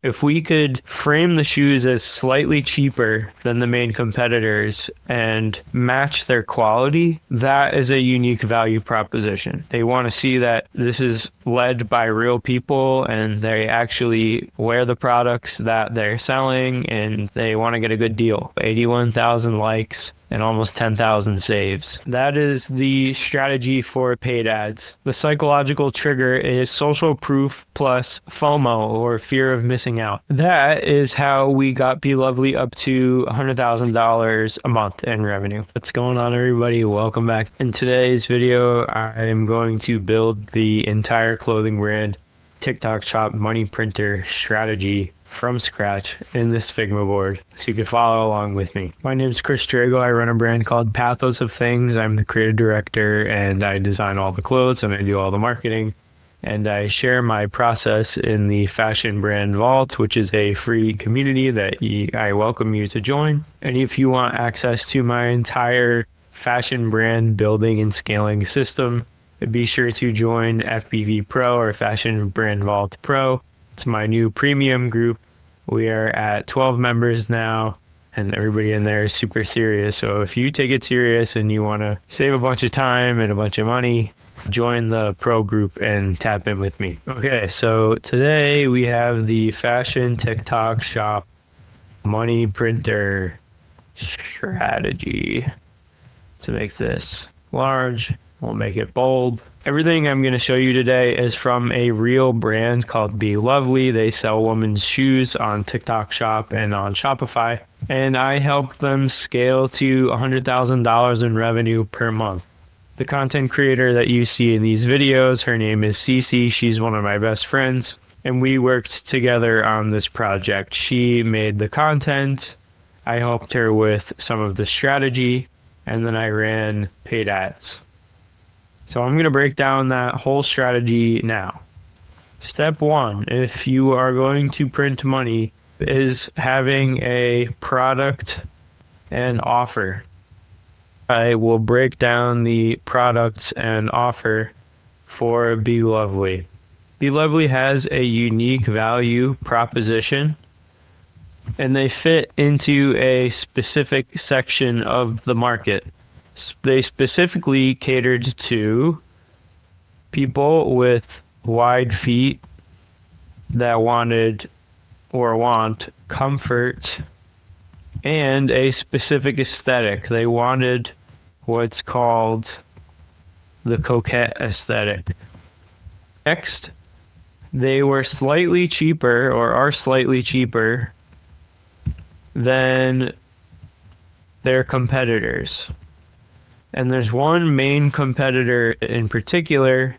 If we could frame the shoes as slightly cheaper than the main competitors and match their quality, that is a unique value proposition. They want to see that this is led by real people and they actually wear the products that they're selling and they want to get a good deal. 81,000 likes and almost 10,000 saves. That is the strategy for paid ads. The psychological trigger is social proof plus FOMO, or fear of missing out. That is how we got Be Lovely up to $100,000 a month in revenue. What's going on, everybody? Welcome back. In today's video, I'm going to build the entire clothing brand TikTok shop money printer strategy from scratch in this Figma board, so you can follow along with me. My name is Chris Drago. I run a brand called Pathos of Things. I'm the creative director and I design all the clothes and I do all the marketing. And I share my process in the Fashion Brand Vault, which is a free community that I welcome you to join. And if you want access to my entire fashion brand building and scaling system, be sure to join FBV Pro or Fashion Brand Vault Pro. It's my new premium group. We are at 12 members now, and everybody in there is super serious. So if you take it serious and you want to save a bunch of time and a bunch of money, join the pro group and tap in with me. Okay, so today we have the Fashion TikTok Shop money printer strategy. To make this large, we'll make it bold. Everything I'm going to show you today is from a real brand called Be Lovely. They sell women's shoes on TikTok Shop and on Shopify, and I help them scale to $100,000 in revenue per month. The content creator that you see in these videos, her name is Cece. She's one of my best friends, and we worked together on this project. She made the content, I helped her with some of the strategy, and then I ran paid ads. So I'm going to break down that whole strategy now. Step one, if you are going to print money, is having a product and offer. I will break down the products and offer for Be Lovely. Be Lovely has a unique value proposition, and they fit into a specific section of the market. They specifically catered to people with wide feet that wanted or want comfort and a specific aesthetic. They wanted what's called the coquette aesthetic. Next, they were slightly cheaper, or are slightly cheaper, than their competitors. And there's one main competitor in particular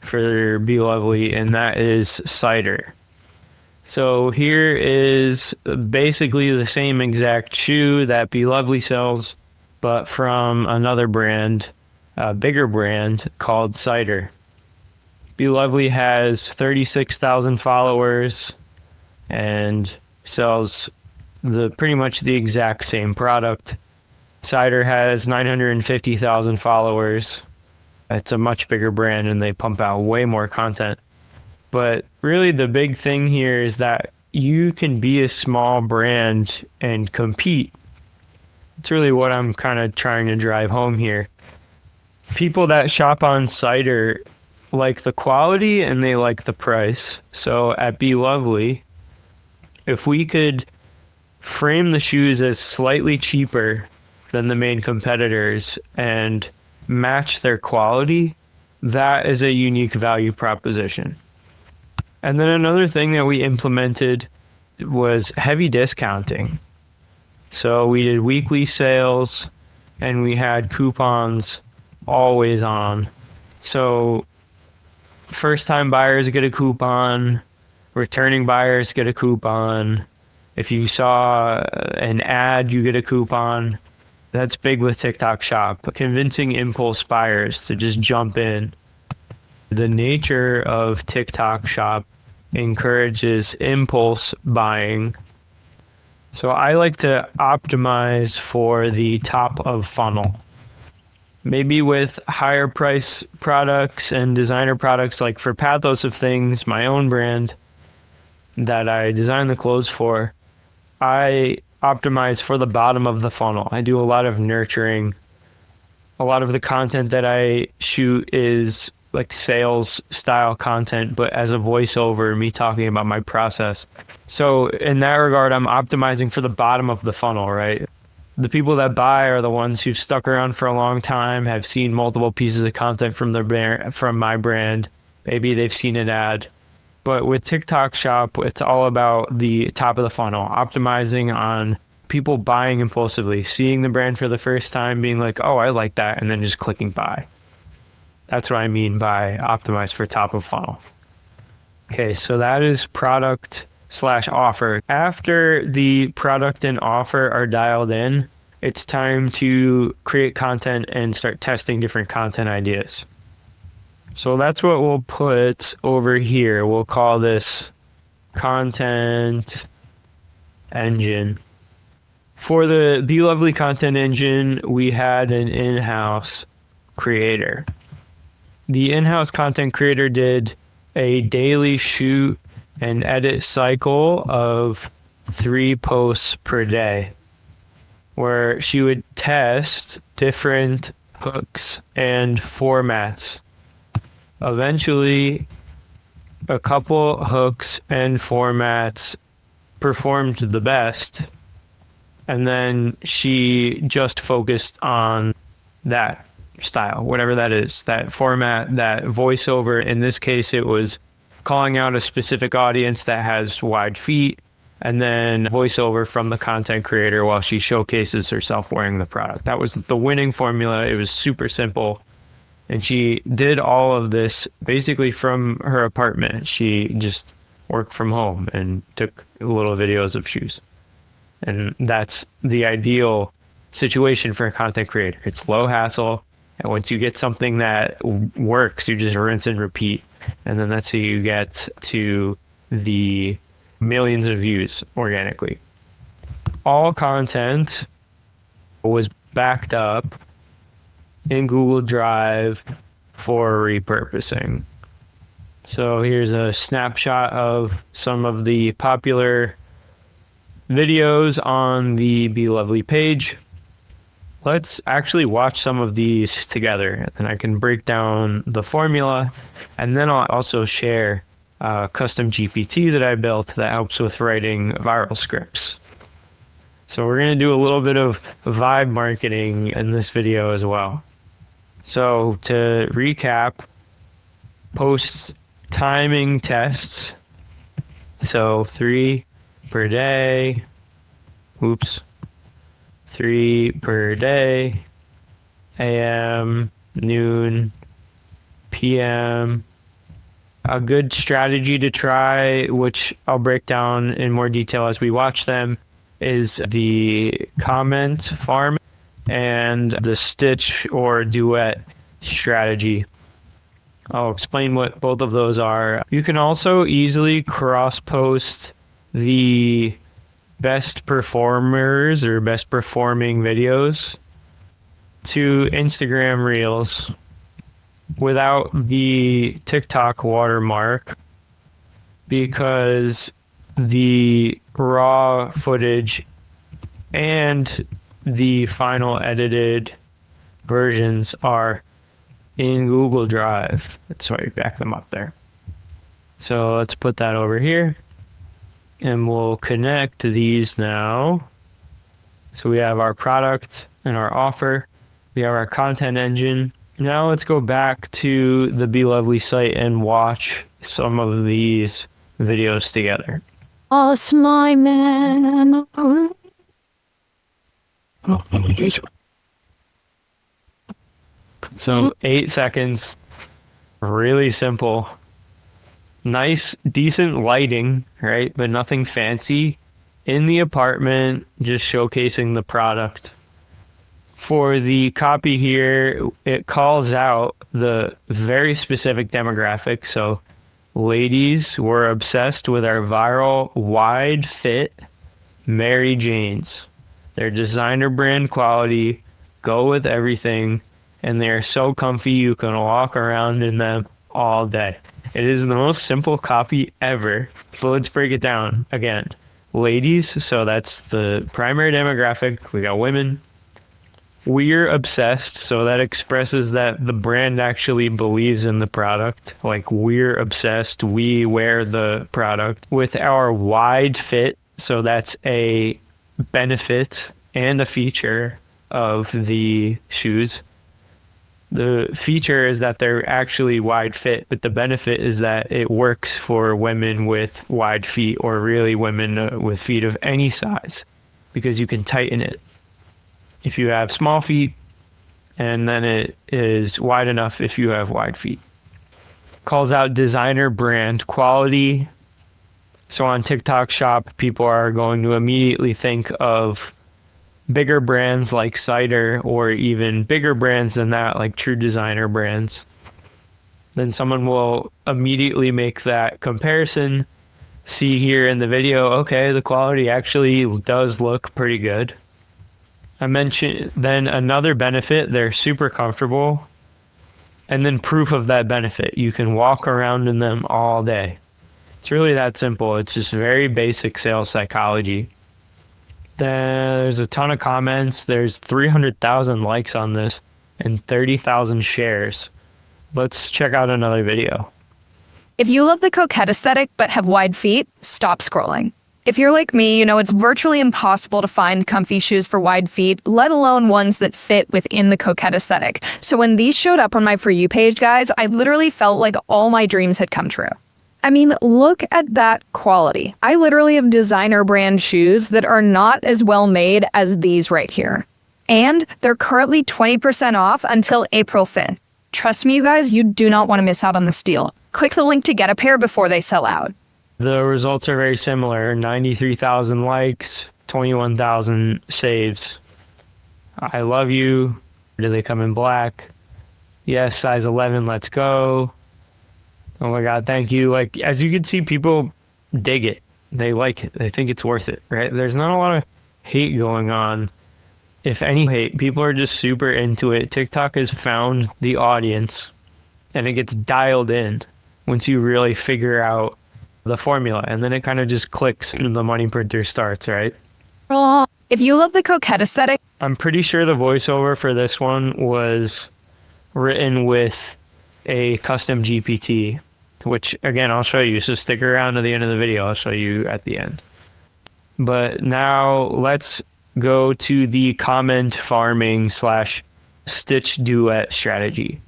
for Be Lovely, and that is cider. So here is basically the same exact shoe that Be Lovely sells, but from another brand, a bigger brand called Cider. Be Lovely has 36,000 followers and sells pretty much the exact same product. Cider has 950,000 followers. It's a much bigger brand and they pump out way more content. But really the big thing here is that you can be a small brand and compete. It's really what I'm kind of trying to drive home here. People that shop on Cider like the quality and they like the price. So at Be Lovely, if we could frame the shoes as slightly cheaper than the main competitors and match their quality, that is a unique value proposition. And then another thing that we implemented was heavy discounting. So we did weekly sales and we had coupons always on. So first time buyers get a coupon, returning buyers get a coupon. If you saw an ad, you get a coupon. That's big with TikTok Shop, convincing impulse buyers to just jump in. The nature of TikTok Shop encourages impulse buying. So I like to optimize for the top of funnel. Maybe with higher price products and designer products, like for Pathos of Things, my own brand, that I design the clothes for, I optimize for the bottom of the funnel. I do a lot of nurturing. A lot of the content that I shoot is like sales style content, but as a voiceover, me talking about my process. So in that regard, I'm optimizing for the bottom of the funnel, right? The people that buy are the ones who've stuck around for a long time, have seen multiple pieces of content from my brand. Maybe they've seen an ad. But with TikTok Shop, it's all about the top of the funnel, optimizing on people buying impulsively, seeing the brand for the first time, being like, oh, I like that, and then just clicking buy. That's what I mean by optimize for top of funnel. Okay, so that is product/offer. After the product and offer are dialed in, it's time to create content and start testing different content ideas. So that's what we'll put over here. We'll call this content engine. For the Be Lovely content engine, we had an in-house creator. The in-house content creator did a daily shoot and edit cycle of 3 posts per day, where she would test different hooks and formats. Eventually, a couple hooks and formats performed the best, and then she just focused on that style, whatever that is, that format, that voiceover. In this case, it was calling out a specific audience that has wide feet, and then voiceover from the content creator while she showcases herself wearing the product. That was the winning formula. It was super simple. And she did all of this basically from her apartment. She just worked from home and took little videos of shoes. And that's the ideal situation for a content creator. It's low hassle. And once you get something that works, you just rinse and repeat. And then that's how you get to the millions of views organically. All content was backed up in Google Drive for repurposing. So here's a snapshot of some of the popular videos on the Be Lovely page. Let's actually watch some of these together, and I can break down the formula, and then I'll also share a custom GPT that I built that helps with writing viral scripts. So we're going to do a little bit of vibe marketing in this video as well. So to recap, post timing tests. So 3 per day. 3 per day. AM, noon, PM. A good strategy to try, which I'll break down in more detail as we watch them, is the comment farm and the stitch or duet strategy. I'll explain what both of those are. You can also easily cross-post the best performers or best performing videos to Instagram Reels without the TikTok watermark, because the raw footage and the final edited versions are in Google Drive. That's why you back them up there. So let's put that over here, and we'll connect these now. So we have our product and our offer. We have our content engine. Now let's go back to the Be Lovely site and watch some of these videos together. Lost my man. So 8 seconds, really simple, nice, decent lighting, right? But nothing fancy. In the apartment, just showcasing the product. For the copy here, it calls out the very specific demographic. So ladies were obsessed with our viral wide fit Mary Janes. They're designer brand quality, go with everything, and they're so comfy you can walk around in them all day. It is the most simple copy ever. But let's break it down again. Ladies, so that's the primary demographic. We got women. We're obsessed, so that expresses that the brand actually believes in the product. Like, we're obsessed, we wear the product. With our wide fit, so that's a benefit and a feature of the shoes. The feature is that they're actually wide fit, but the benefit is that it works for women with wide feet, or really women with feet of any size, because you can tighten it if you have small feet, and then it is wide enough if you have wide feet. Calls out designer brand quality. So on TikTok Shop, people are going to immediately think of bigger brands like Cider, or even bigger brands than that, like true designer brands. Then someone will immediately make that comparison, see here in the video, okay, the quality actually does look pretty good. I mentioned then another benefit, they're super comfortable. And then proof of that benefit, you can walk around in them all day. It's really that simple. It's just very basic sales psychology. There's a ton of comments. There's 300,000 likes on this and 30,000 shares. Let's check out another video. If you love the coquette aesthetic but have wide feet, stop scrolling. If you're like me, you know it's virtually impossible to find comfy shoes for wide feet, let alone ones that fit within the coquette aesthetic. So when these showed up on my For You page, guys, I literally felt like all my dreams had come true. I mean, look at that quality. I literally have designer brand shoes that are not as well made as these right here. And they're currently 20% off until April 5th. Trust me, you guys, you do not want to miss out on this deal. Click the link to get a pair before they sell out. The results are very similar. 93,000 likes, 21,000 saves. I love you. Do they come in black? Yes, size 11, let's go. Oh my God, thank you. Like, as you can see, people dig it. They like it. They think it's worth it, right? There's not a lot of hate going on. If any hate, people are just super into it. TikTok has found the audience, and it gets dialed in once you really figure out the formula, and then it kind of just clicks and the money printer starts, right? If you love the coquette aesthetic, I'm pretty sure the voiceover for this one was written with a custom GPT, which again, I'll show you. So stick around to the end of the video. I'll show you at the end. But now let's go to the comment farming / stitch duet strategy.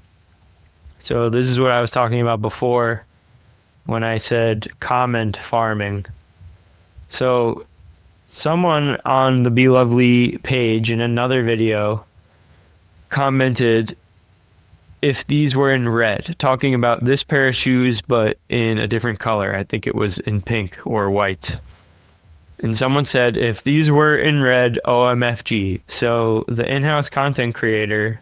So this is what I was talking about before when I said comment farming. So someone on the Be Lovely page in another video commented, if these were in red, talking about this pair of shoes, but in a different color. I think it was in pink or white. And someone said, if these were in red, OMFG. So the in-house content creator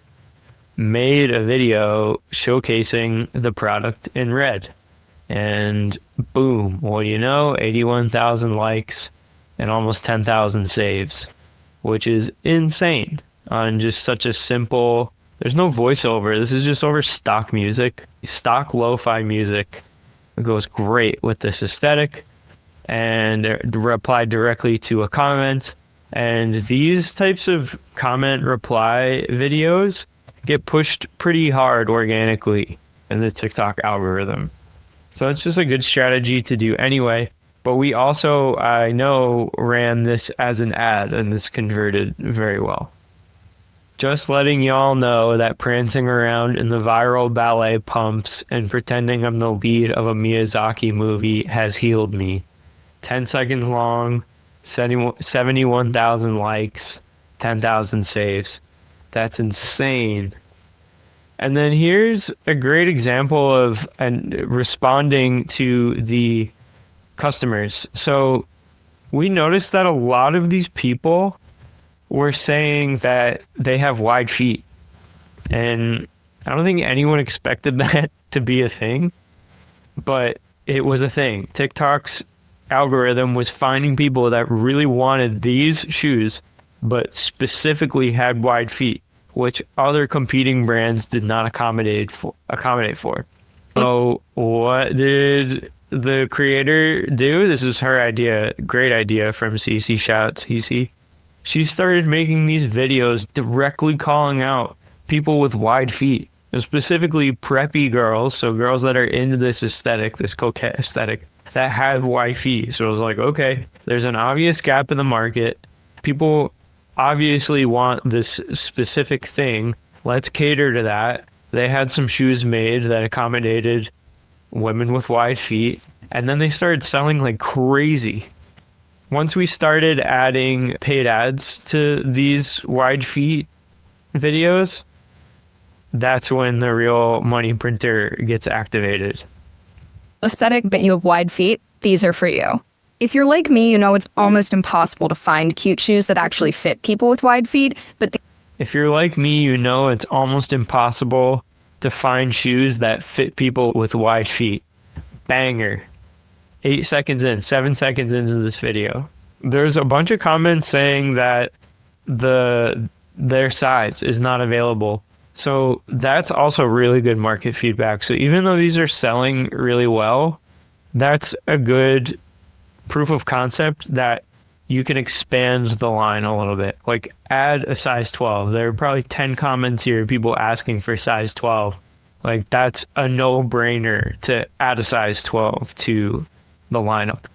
made a video showcasing the product in red. And boom, well, you know, 81,000 likes and almost 10,000 saves, which is insane on just such a simple. There's no voiceover. This is just over stock music, stock lo-fi music. It goes great with this aesthetic, and replied directly to a comment. And these types of comment reply videos get pushed pretty hard organically in the TikTok algorithm. So it's just a good strategy to do anyway. But we also, I know, ran this as an ad, and this converted very well. Just letting y'all know that prancing around in the viral ballet pumps and pretending I'm the lead of a Miyazaki movie has healed me. 10 seconds long, 71,000 likes, 10,000 saves. That's insane. And then here's a great example of responding to the customers. So we noticed that a lot of these people were saying that they have wide feet. And I don't think anyone expected that to be a thing, but it was a thing. TikTok's algorithm was finding people that really wanted these shoes, but specifically had wide feet, which other competing brands did not accommodate for. Oh, what did the creator do? This is her idea. Great idea from Cece. Shout out Cece. She started making these videos directly calling out people with wide feet, and specifically preppy girls, so girls that are into this aesthetic, this coquette aesthetic, that have wide feet. So I was like, okay, there's an obvious gap in the market. People obviously want this specific thing. Let's cater to that. They had some shoes made that accommodated women with wide feet, and then they started selling like crazy. Once we started adding paid ads to these wide feet videos, that's when the real money printer gets activated. Aesthetic, but you have wide feet, these are for you. If you're like me, you know it's almost impossible to find cute shoes that actually fit people with wide feet, but If you're like me, you know it's almost impossible to find shoes that fit people with wide feet. Banger. 8 seconds in, 7 seconds into this video. There's a bunch of comments saying that their size is not available. So that's also really good market feedback. So even though these are selling really well, that's a good proof of concept that you can expand the line a little bit. Like add a size 12. There are probably 10 comments here, people asking for size 12. Like that's a no-brainer to add a size 12 to the lineup.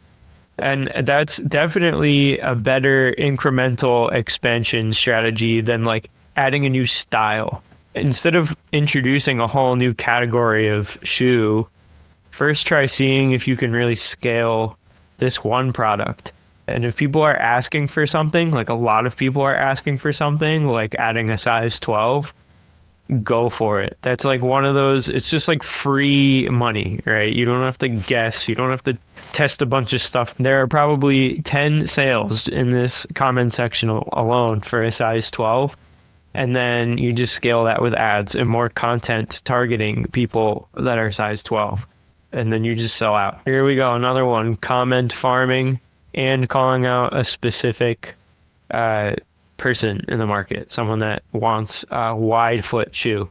And that's definitely a better incremental expansion strategy than like adding a new style. Instead of introducing a whole new category of shoe, first try seeing if you can really scale this one product. And if people are asking for something, like a lot of people are asking for something, like adding a size 12, go for it. That's like one of those, it's just like free money, right? You don't have to guess. You don't have to test a bunch of stuff. There are probably 10 sales in this comment section alone for a size 12. And then you just scale that with ads and more content targeting people that are size 12. And then you just sell out. Here we go. Another one, comment farming and calling out a specific person in the market, someone that wants a wide foot shoe.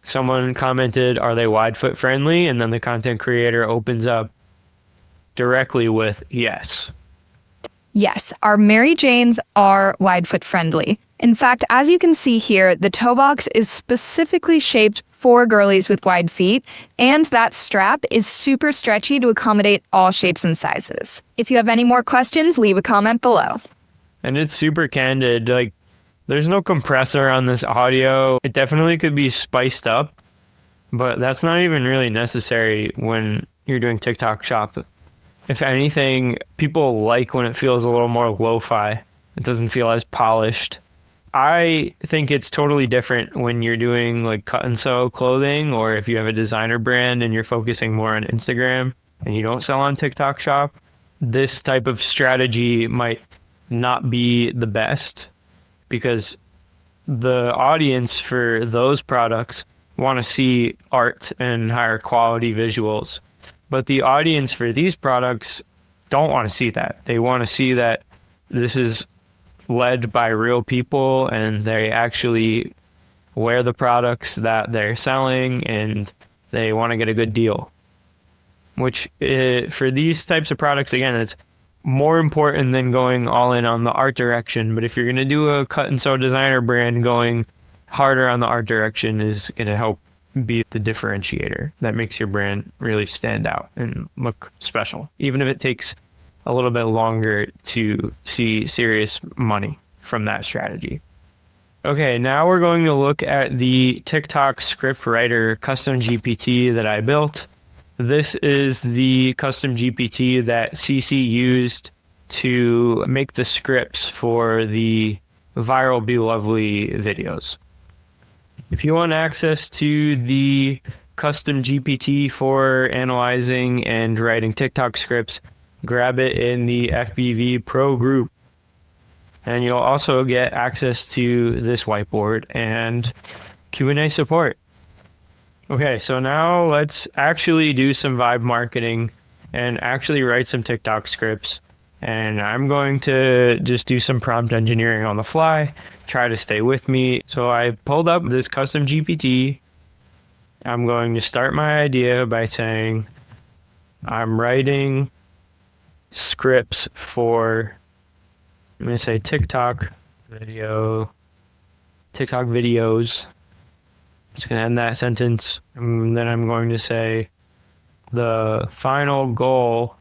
Someone commented, are they wide foot friendly? And then the content creator opens up directly with yes. yes, our Mary Janes are wide foot friendly. In fact, as you can see here, the toe box is specifically shaped for girlies with wide feet, and that strap is super stretchy to accommodate all shapes and sizes. If you have any more questions, leave a comment below. And it's super candid. Like, there's no compressor on this audio. It definitely could be spiced up, but that's not even really necessary when you're doing TikTok shop. If anything, people like when it feels a little more lo-fi. It doesn't feel as polished. I think it's totally different when you're doing like cut and sew clothing, or if you have a designer brand and you're focusing more on Instagram and you don't sell on TikTok shop. This type of strategy might not be the best because the audience for those products want to see art and higher quality visuals. But the audience for these products don't want to see that. They want to see that this is led by real people and they actually wear the products that they're selling and they want to get a good deal. Which for these types of products, again, it's more important than going all in on the art direction. But if you're going to do a cut and sew designer brand, going harder on the art direction is going to help be the differentiator that makes your brand really stand out and look special, even if it takes a little bit longer to see serious money from that strategy. Okay, now we're going to look at the TikTok script writer custom GPT that I built. This is the custom GPT that CC used to make the scripts for the viral Be Lovely videos. If you want access to the custom GPT for analyzing and writing TikTok scripts, grab it in the FBV Pro group. And you'll also get access to this whiteboard and Q&A support. Okay, so now let's actually do some vibe marketing and actually write some TikTok scripts. And I'm going to just do some prompt engineering on the fly, try to stay with me. So I pulled up this custom GPT I'm going to start my idea by saying I'm writing scripts for, I'm going to say TikTok videos. Just going to end that sentence. And then I'm going to say the final goal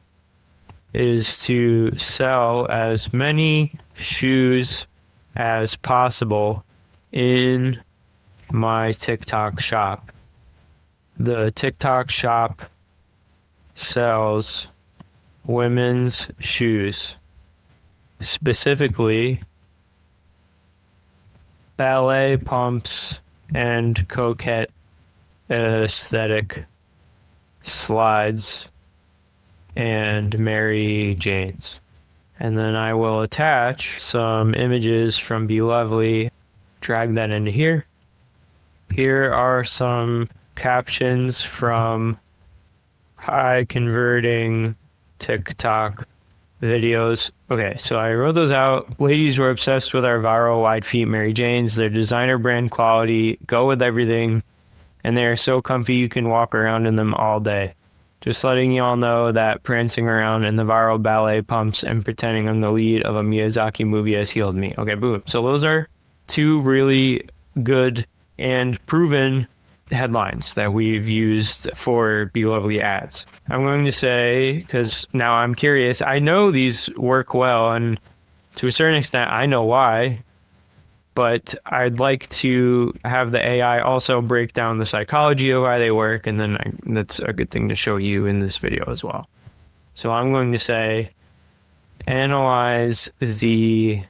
is to sell as many shoes as possible in my TikTok shop. The TikTok shop sells women's shoes, specifically ballet pumps and coquette aesthetic slides and Mary Janes. And then I will attach some images from Be Lovely, drag that into here. Here are some captions from high converting TikTok videos. Okay, so I wrote those out. Ladies were obsessed with our viral wide feet Mary Janes. They're designer brand quality, go with everything, and they are so comfy you can walk around in them all day. Just letting y'all know that prancing around in the viral ballet pumps and pretending I'm the lead of a Miyazaki movie has healed me. Okay, boom. So those are two really good and proven headlines that we've used for Be Lovely ads. I'm going to say, because now I'm curious, I know these work well, and to a certain extent, I know why, but I'd like to have the AI also break down the psychology of why they work, and then that's a good thing to show you in this video as well. So I'm going to say, analyze the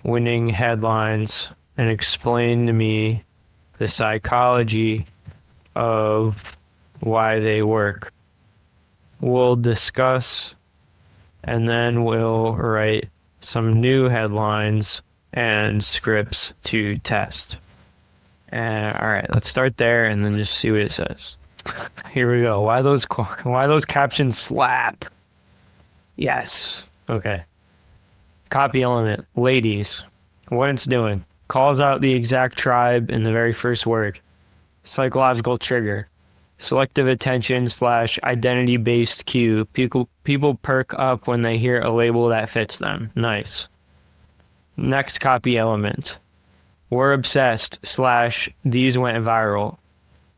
winning headlines and explain to me the psychology of why they work. We'll discuss, and then we'll write some new headlines and scripts to test. And all right, let's start there and then just see what it says. Here we go. Why those captions slap? Yes. Okay. Copy element. Ladies. What it's doing. Calls out the exact tribe in the very first word. Psychological trigger. Selective attention / identity-based cue. People perk up when they hear a label that fits them. Nice. Next copy element. We're obsessed / these went viral.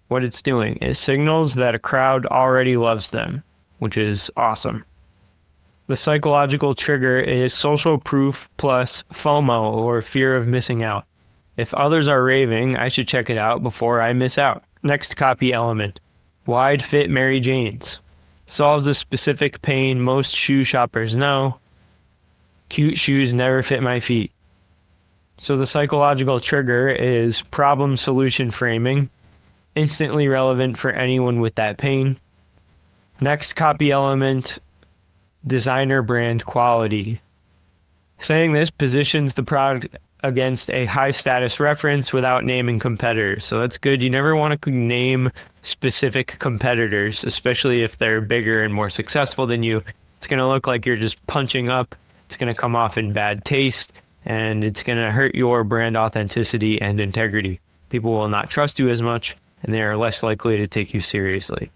What it's doing is signals that a crowd already loves them, which is awesome. The psychological trigger is social proof plus FOMO, or fear of missing out. If others are raving, I should check it out before I miss out. Next copy element. Wide fit Mary Janes. Solves a specific pain most shoe shoppers know. Cute shoes never fit my feet. So the psychological trigger is problem solution framing, instantly relevant for anyone with that pain. Next copy element, designer brand quality. Saying this positions the product against a high status reference without naming competitors. So that's good. You never want to name specific competitors, especially if they're bigger and more successful than you. It's going to look like you're just punching up. It's going to come off in bad taste, and it's going to hurt your brand authenticity and integrity. People will not trust you as much, and they are less likely to take you seriously.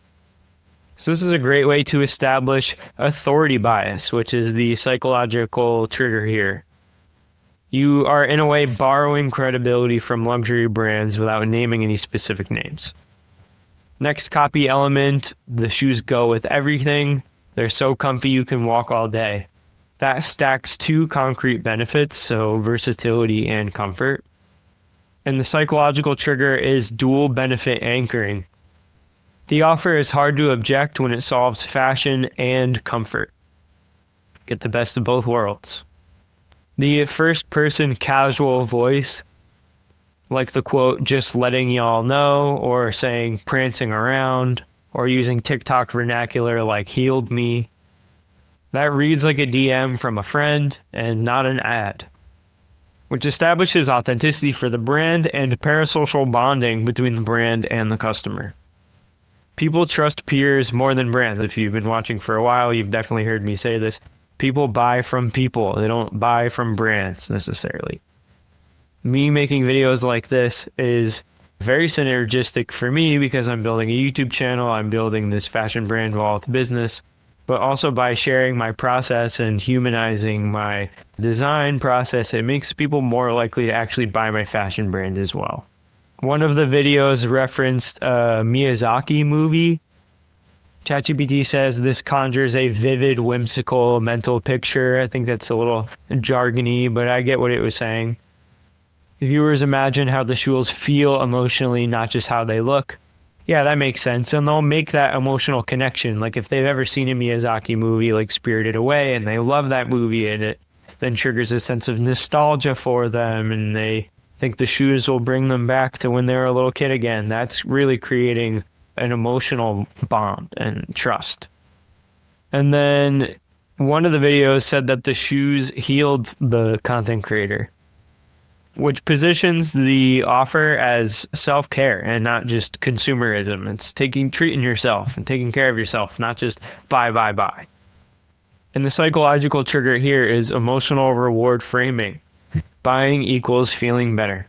So this is a great way to establish authority bias, which is the psychological trigger here. You are, in a way, borrowing credibility from luxury brands without naming any specific names. Next copy element, the shoes go with everything. They're so comfy you can walk all day. That stacks two concrete benefits, so versatility and comfort. And the psychological trigger is dual benefit anchoring. The offer is hard to object when it solves fashion and comfort. Get the best of both worlds. The first-person casual voice, like the quote, just letting y'all know, or saying prancing around, or using TikTok vernacular like healed me, that reads like a DM from a friend and not an ad, which establishes authenticity for the brand and parasocial bonding between the brand and the customer. People trust peers more than brands. If you've been watching for a while, you've definitely heard me say this. People buy from people. They don't buy from brands necessarily. Me making videos like this is very synergistic for me because I'm building a YouTube channel, I'm building this fashion brand vault business, but also by sharing my process and humanizing my design process, it makes people more likely to actually buy my fashion brand as well. One of the videos referenced a Miyazaki movie. ChatGPT says this conjures a vivid, whimsical mental picture. I think that's a little jargony, but I get what it was saying. Viewers imagine how the shoes feel emotionally, not just how they look. Yeah, that makes sense. And they'll make that emotional connection. Like if they've ever seen a Miyazaki movie like Spirited Away and they love that movie and it then triggers a sense of nostalgia for them and they think the shoes will bring them back to when they were a little kid again. That's really creating an emotional bond and trust. And then one of the videos said that the shoes healed the content creator, which positions the offer as self-care and not just consumerism. It's treating yourself and taking care of yourself, not just buy. And the psychological trigger here is emotional reward framing. Buying equals feeling better.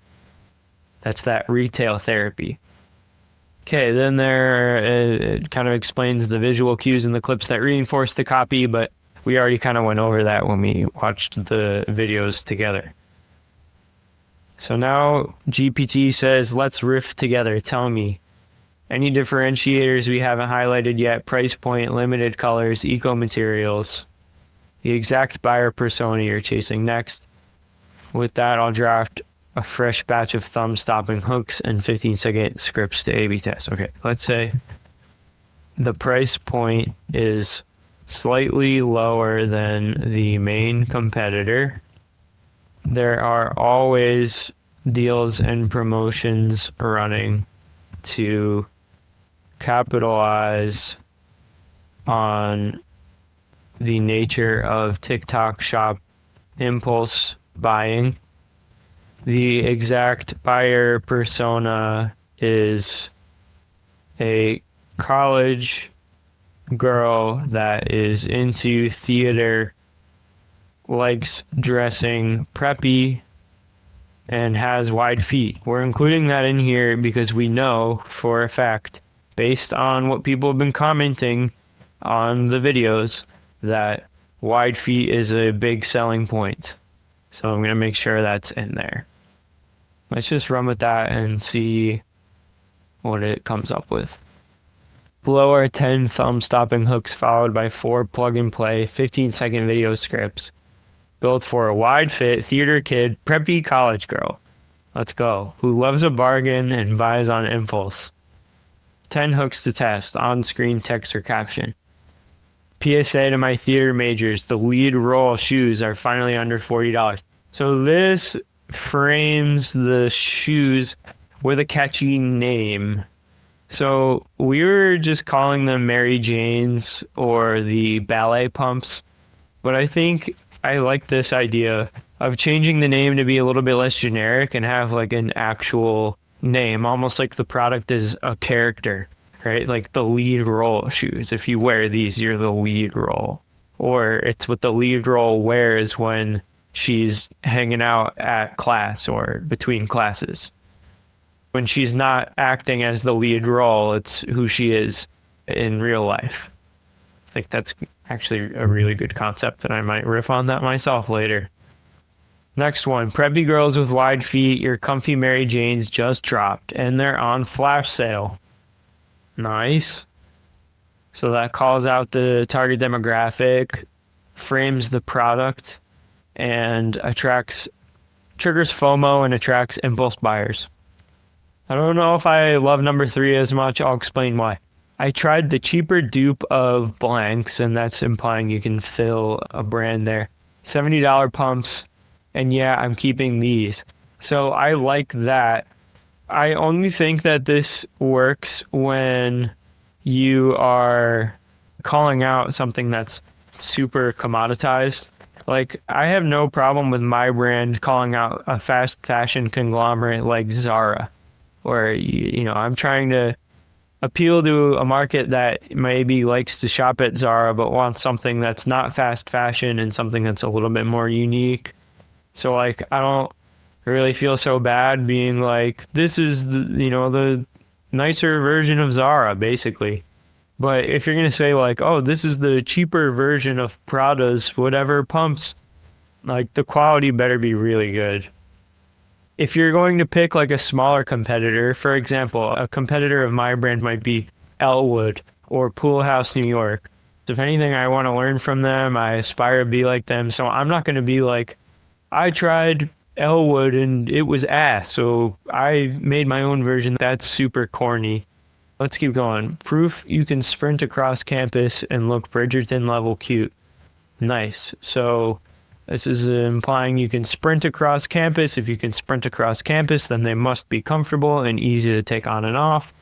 That's that retail therapy. Okay, then it kind of explains the visual cues in the clips that reinforce the copy, but we already kind of went over that when we watched the videos together. So now GPT says, let's riff together. Tell me any differentiators we haven't highlighted yet, price point, limited colors, eco materials, the exact buyer persona you're chasing next. With that, I'll draft a fresh batch of thumb-stopping hooks and 15-second scripts to A/B test. Okay, let's say the price point is slightly lower than the main competitor. There are always deals and promotions running to capitalize on the nature of TikTok shop impulse buying. The exact buyer persona is a college girl that is into theater, likes dressing preppy, and has wide feet. We're including that in here because we know for a fact, based on what people have been commenting on the videos, that wide feet is a big selling point. So I'm going to make sure that's in there. Let's just run with that and see what it comes up with. Below are 10 thumb-stopping hooks followed by 4 plug-and-play 15-second video scripts built for a wide-fit theater kid, preppy college girl. Let's go. Who loves a bargain and buys on impulse. 10 hooks to test, on-screen text or caption. PSA to my theater majors, the lead role shoes are finally under $40. So this frames the shoes with a catchy name. So we were just calling them Mary Janes or the ballet pumps, but I think I like this idea of changing the name to be a little bit less generic and have like an actual name, almost like the product is a character, right? Like the lead role shoes. If you wear these, you're the lead role. Or it's what the lead role wears when she's hanging out at class or between classes. When she's not acting as the lead role, it's who she is in real life. I think that's actually a really good concept, and I might riff on that myself later. Next one, preppy girls with wide feet, your comfy Mary Janes just dropped, and they're on flash sale. Nice. So that calls out the target demographic, frames the product, and triggers FOMO and attracts impulse buyers. I don't know if I love number 3 as much. I'll explain why. I tried the cheaper dupe of blanks, and that's implying you can fill a brand there. $70 pumps, and yeah, I'm keeping these. So I like that. I only think that this works when you are calling out something that's super commoditized. Like, I have no problem with my brand calling out a fast fashion conglomerate like Zara, or, you know, I'm trying to appeal to a market that maybe likes to shop at Zara but wants something that's not fast fashion and something that's a little bit more unique. So, like, I I really feel so bad being like, this is the nicer version of Zara, basically. But if you're going to say like, oh, this is the cheaper version of Prada's whatever pumps, like the quality better be really good. If you're going to pick like a smaller competitor, for example, a competitor of my brand might be Elwood or Pool House New York. If anything, I want to learn from them. I aspire to be like them. So I'm not going to be like, I tried Elwood and it was ass, so I made my own version. That's super corny. Let's keep going. Proof you can sprint across campus and look Bridgerton level cute. Nice. So this is implying you can sprint across campus. If you can sprint across campus, then they must be comfortable and easy to take on and off.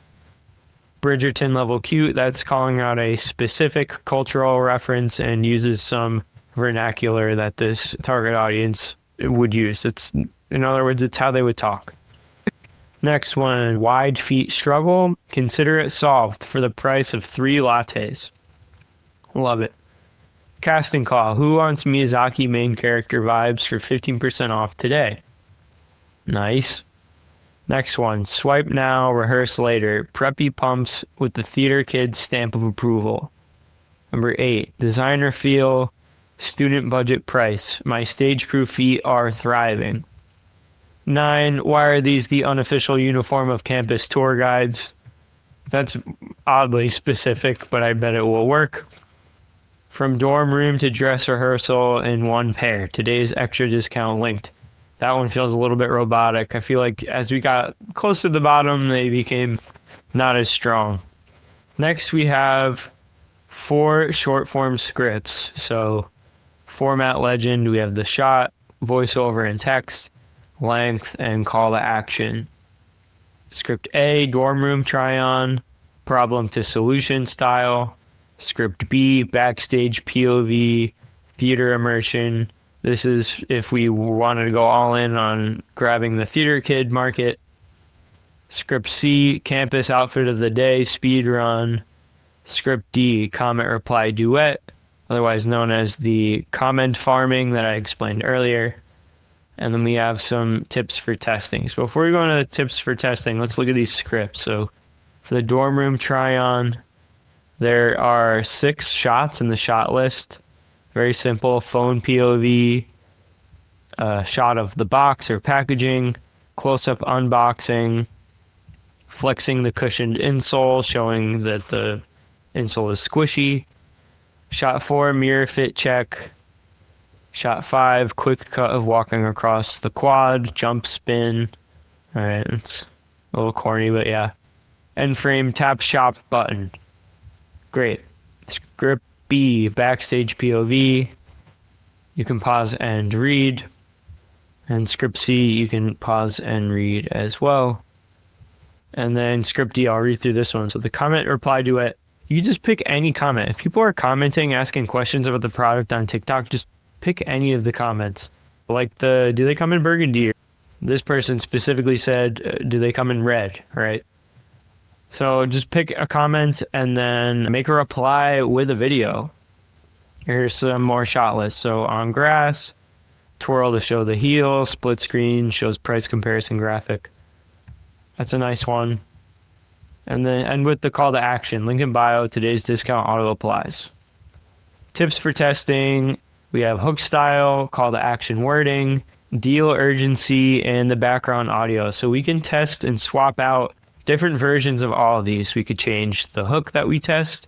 Bridgerton level cute, that's calling out a specific cultural reference and uses some vernacular that this target audience would use. In other words, it's how they would talk. Next one, wide feet struggle. Consider it solved for the price of 3 lattes. Love it. Casting call. Who wants Miyazaki main character vibes for 15% off today? Nice. Next one, swipe now, rehearse later. Preppy pumps with the theater kids stamp of approval. Number 8, designer feel, student budget price. My stage crew feet are thriving. 9, why are these the unofficial uniform of campus tour guides? That's oddly specific, but I bet it will work. From dorm room to dress rehearsal in one pair. Today's extra discount linked. That one feels a little bit robotic. I feel like as we got close to the bottom, they became not as strong. Next, we have 4 short form scripts. So format legend, we have the shot, voiceover and text, length, and call to action. Script A, dorm room try on, problem to solution style. Script B, backstage POV, theater immersion. This is if we wanted to go all in on grabbing the theater kid market. Script C, campus outfit of the day, speed run. Script D, comment reply duet, otherwise known as the comment farming that I explained earlier. And then we have some tips for testing. So before we go into the tips for testing, let's look at these scripts. So for the dorm room try on, there are 6 shots in the shot list. Very simple, phone POV, shot of the box or packaging, close-up unboxing, flexing the cushioned insole, showing that the insole is squishy. Shot 4, mirror fit check. Shot 5, quick cut of walking across the quad, jump spin. All right, it's a little corny, but yeah. End frame, tap shop button. Great. Script B, backstage POV. You can pause and read. And script C, you can pause and read as well. And then script D, I'll read through this one. So the comment reply duet, you just pick any comment. If people are commenting, asking questions about the product on TikTok, just pick any of the comments. Like do they come in burgundy? This person specifically said, do they come in red, right? So just pick a comment and then make a reply with a video. Here's some more shot lists. So on grass, twirl to show the heel, split screen shows price comparison graphic. That's a nice one. And then end with the call to action. Link in bio, today's discount auto applies. Tips for testing. We have hook style, call to action wording, deal urgency, and the background audio. So we can test and swap out different versions of all of these. We could change the hook that we test,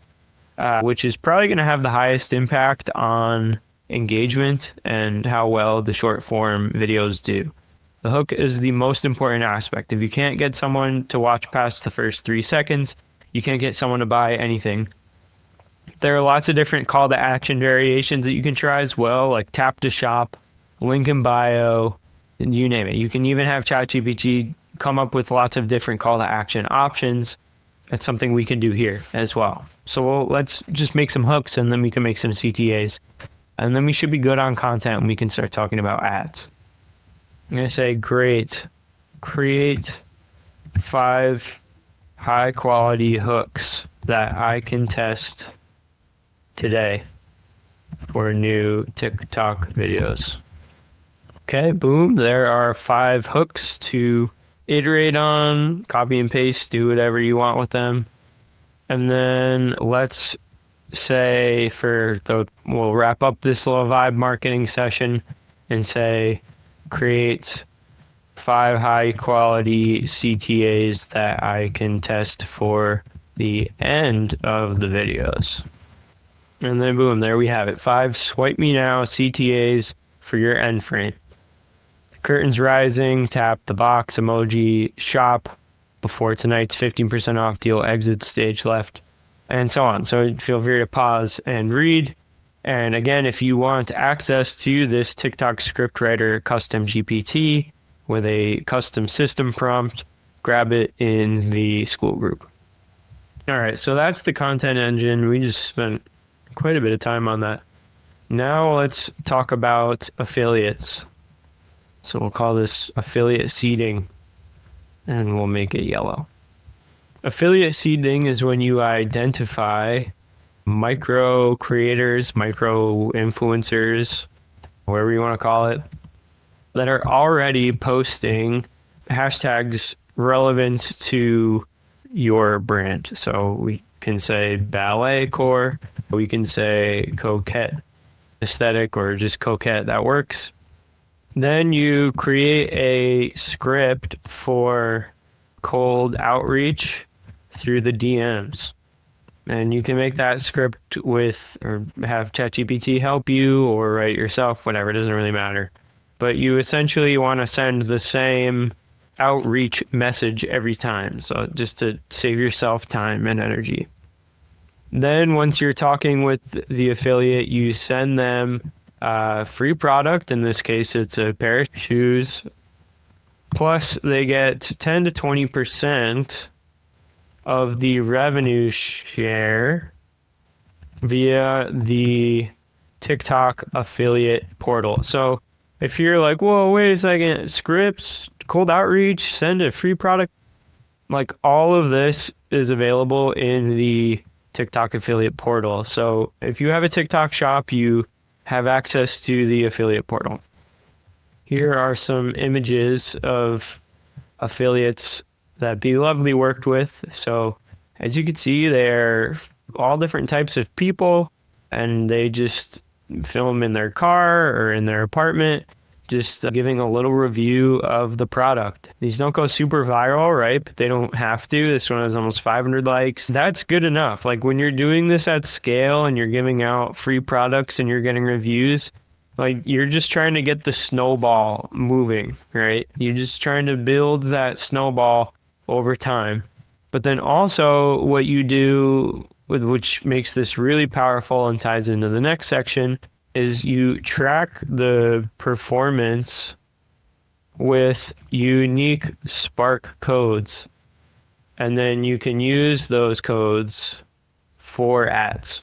which is probably going to have the highest impact on engagement and how well the short form videos do. The hook is the most important aspect. If you can't get someone to watch past the first 3 seconds, you can't get someone to buy anything. There are lots of different call to action variations that you can try as well, like tap to shop, link in bio, and you name it. You can even have ChatGPT come up with lots of different call to action options. That's something we can do here as well. So let's just make some hooks and then we can make some CTAs. And then we should be good on content and we can start talking about ads. I'm going to say, great. Create 5 high quality hooks that I can test today for new TikTok videos. Okay, boom. There are 5 hooks to iterate on, copy and paste, do whatever you want with them. And then let's say we'll wrap up this little vibe marketing session and say create 5 high quality CTAs that I can test for the end of the videos. And then boom, there we have it. 5 swipe me now CTAs for your end frame. Curtains rising, tap the box emoji, shop before tonight's 15% off deal, exit stage left, and so on. So feel free to pause and read. And again, if you want access to this TikTok scriptwriter custom GPT with a custom system prompt, grab it in the Skool group. All right, so that's the content engine. We just spent quite a bit of time on that. Now let's talk about affiliates. So we'll call this affiliate seeding, and we'll make it yellow. Affiliate seeding is when you identify micro creators, micro influencers, whatever you want to call it, that are already posting hashtags relevant to your brand. So we can say ballet core, we can say coquette aesthetic, or just coquette, that works. Then you create a script for cold outreach through the DMs. And you can make that script with, or have ChatGPT help you, or write yourself, whatever, it doesn't really matter. But you essentially want to send the same outreach message every time. So just to save yourself time and energy. Then once you're talking with the affiliate, you send them free product. In this case, it's a pair of shoes. Plus, they get 10 to 20% of the revenue share via the TikTok affiliate portal. So if you're like, whoa, wait a second, scripts, cold outreach, send a free product, like all of this is available in the TikTok affiliate portal. So if you have a TikTok shop, you have access to the affiliate portal. Here are some images of affiliates that Be Lovely worked with. So as you can see, they're all different types of people, and they just film in their car or in their apartment, just giving a little review of the product. These don't go super viral, right? But they don't have to. This one has almost 500 likes. That's good enough. Like when you're doing this at scale and you're giving out free products and you're getting reviews, like you're just trying to get the snowball moving, right? You're just trying to build that snowball over time. But then also what you do, which makes this really powerful and ties into the next section, is you track the performance with unique Spark codes. And then you can use those codes for ads.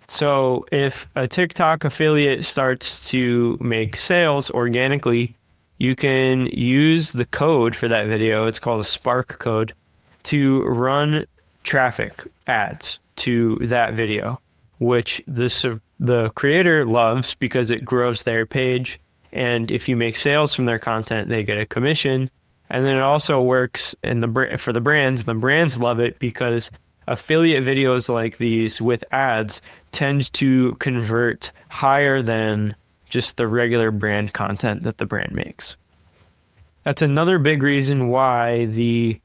So if a TikTok affiliate starts to make sales organically, you can use the code for that video, it's called a Spark code, to run traffic ads to that video, which the creator loves because it grows their page. And if you make sales from their content, they get a commission. And then it also works for the brands. The brands love it because affiliate videos like these with ads tend to convert higher than just the regular brand content that the brand makes. That's another big reason why the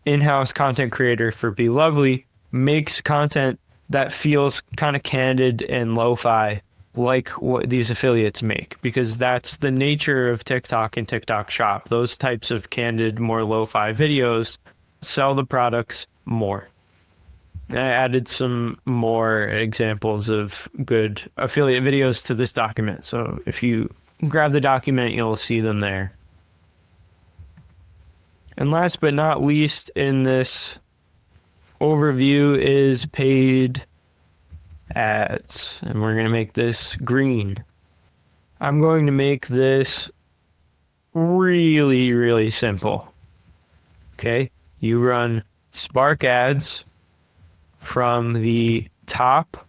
in-house content creator for Be Lovely makes content that feels kind of candid and lo-fi, like what these affiliates make, because that's the nature of TikTok and TikTok Shop. Those types of candid, more lo-fi videos sell the products more. I added some more examples of good affiliate videos to this document. So if you grab the document, you'll see them there. And last but not least in this overview is paid ads. And we're going to make this green. I'm going to make this really, really simple. Okay, you run Spark ads from the top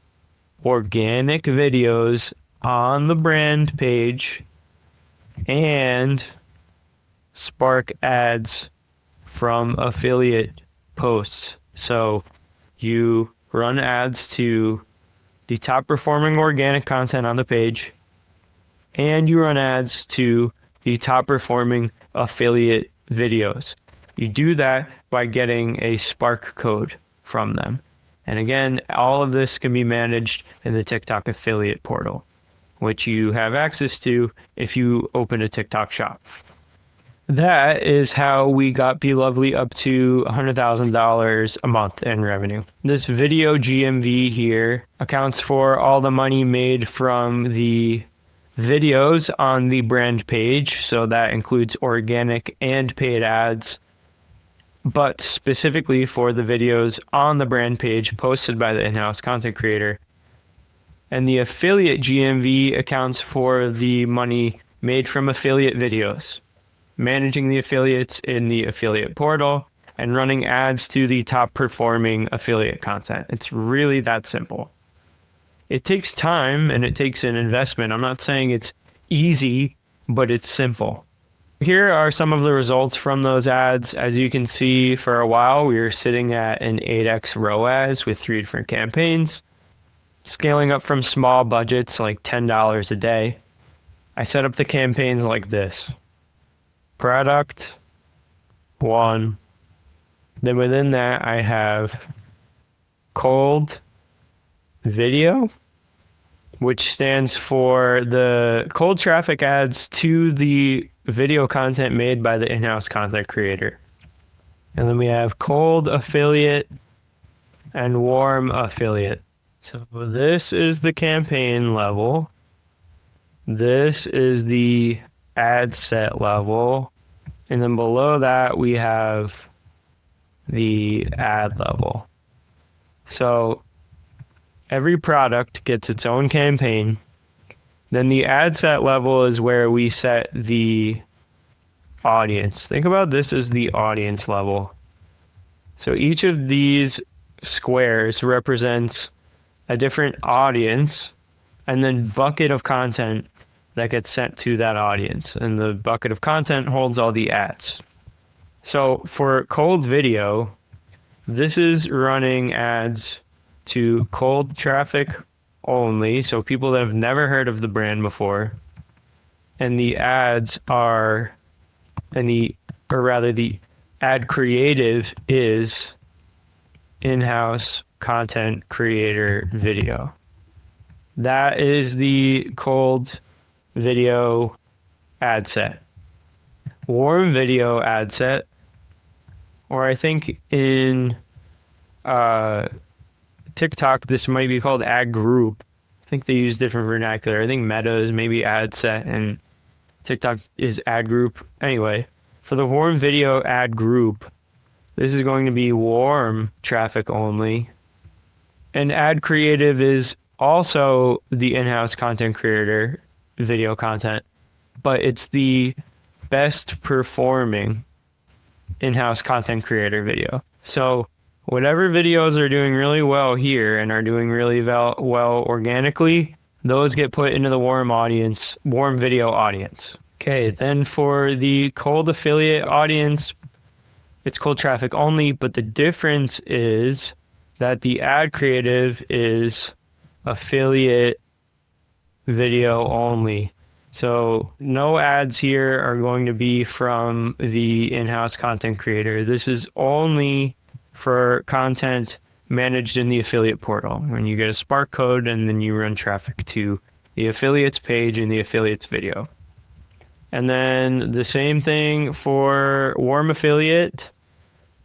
organic videos on the brand page and spark ads from affiliate posts. So you run ads to the top performing organic content on the page, and you run ads to the top performing affiliate videos. You do that by getting a Spark code from them. And again, all of this can be managed in the TikTok affiliate portal, which you have access to if you open a TikTok shop. That is how we got Be Lovely up to $100,000 a month in revenue. This video GMV here accounts for all the money made from the videos on the brand page. So that includes organic and paid ads, but specifically for the videos on the brand page posted by the in-house content creator. And the affiliate GMV accounts for the money made from affiliate videos, managing the affiliates in the affiliate portal, and running ads to the top performing affiliate content. It's really that simple. It takes time and it takes an investment. I'm not saying it's easy, but it's simple. Here are some of the results from those ads. As you can see, for a while, we were sitting at an 8x ROAS with 3 different campaigns, scaling up from small budgets like $10 a day. I set up the campaigns like this. Product 1. Then within that, I have cold video, which stands for the cold traffic ads to the video content made by the in-house content creator. And then we have cold affiliate and warm affiliate. So this is the campaign level. This is the ad set level. And then below that, we have the ad level. So every product gets its own campaign. Then the ad set level is where we set the audience. Think about this as the audience level. So each of these squares represents a different audience and then bucket of content that gets sent to that audience. And the bucket of content holds all the ads. So for cold video, this is running ads to cold traffic only, so people that have never heard of the brand before. And the ads are, the ad creative is in-house content creator video. That is the cold video ad set. Warm video ad set, or I think in TikTok, this might be called ad group. I think they use different vernacular. I think Meta is maybe ad set and TikTok is ad group. Anyway, for the warm video ad group, this is going to be warm traffic only. And ad creative is also the in-house content creator video content, but it's the best performing in-house content creator video. So whatever videos are doing really well here and are doing really well organically, those get put into the warm video audience. Okay, then for the cold affiliate audience, it's cold traffic only, but the difference is that the ad creative is affiliate video only. So no ads here are going to be from the in-house content creator. This is only for content managed in the affiliate portal. When you get a Spark code and then you run traffic to the affiliates page and the affiliates video. And then the same thing for warm affiliate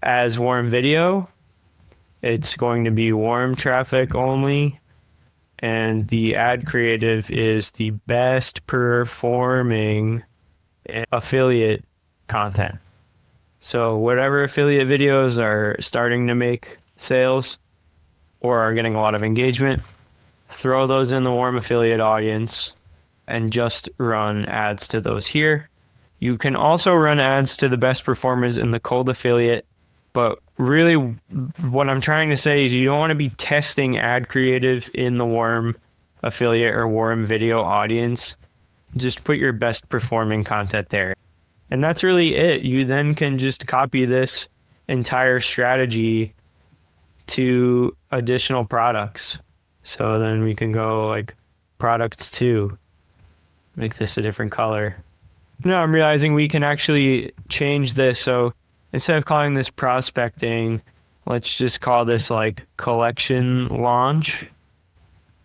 as warm video. It's going to be warm traffic only. And the ad creative is the best performing affiliate content. So whatever affiliate videos are starting to make sales or are getting a lot of engagement, throw those in the warm affiliate audience and just run ads to those here. You can also run ads to the best performers in the cold affiliate, but really what I'm trying to say is you don't want to be testing ad creative in the warm affiliate or warm video audience. Just put your best performing content there. And that's really it. You then can just copy this entire strategy to additional products. So then we can go like products 2, make this a different color. Now I'm realizing we can actually change this. So instead of calling this prospecting, let's just call this like collection launch.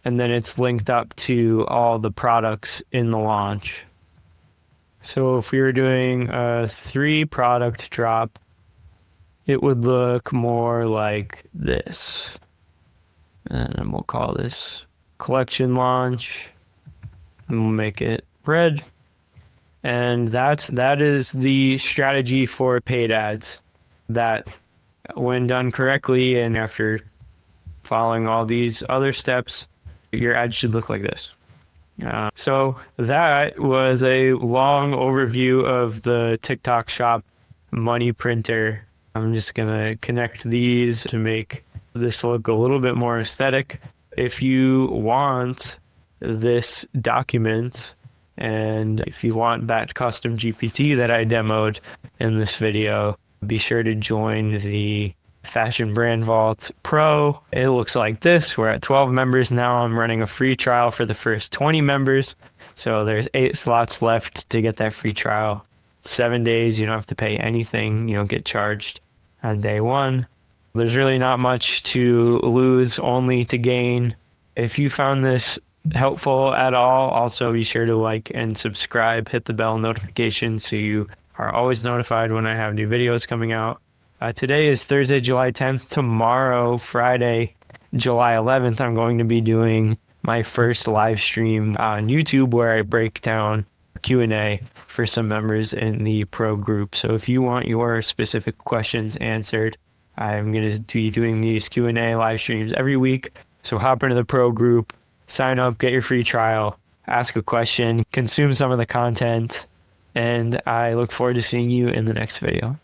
And then it's linked up to all the products in the launch. So if we were doing a 3 product drop, it would look more like this. And then we'll call this collection launch. And we'll make it red. And that is the strategy for paid ads. That when done correctly and after following all these other steps, your ad should look like this. So that was a long overview of the TikTok Shop money printer. I'm just going to connect these to make this look a little bit more aesthetic. If you want this document and if you want that custom GPT that I demoed in this video, be sure to join the Fashion Brand Vault Pro. It looks like this. We're at 12 members now. I'm running a free trial for the first 20 members. So there's 8 slots left to get that free trial. 7 days. You don't have to pay anything. You don't get charged on day 1. There's really not much to lose, only to gain. If you found this helpful at all, also be sure to like and subscribe, hit the bell notification so you are always notified when I have new videos coming out. Today is Thursday, July 10th. Tomorrow, Friday, July 11th, I'm going to be doing my first live stream on YouTube where I break down Q&A for some members in the pro group. So if you want your specific questions answered, I'm going to be doing these Q&A live streams every week. So hop into the pro group, sign up, get your free trial, ask a question, consume some of the content, and I look forward to seeing you in the next video.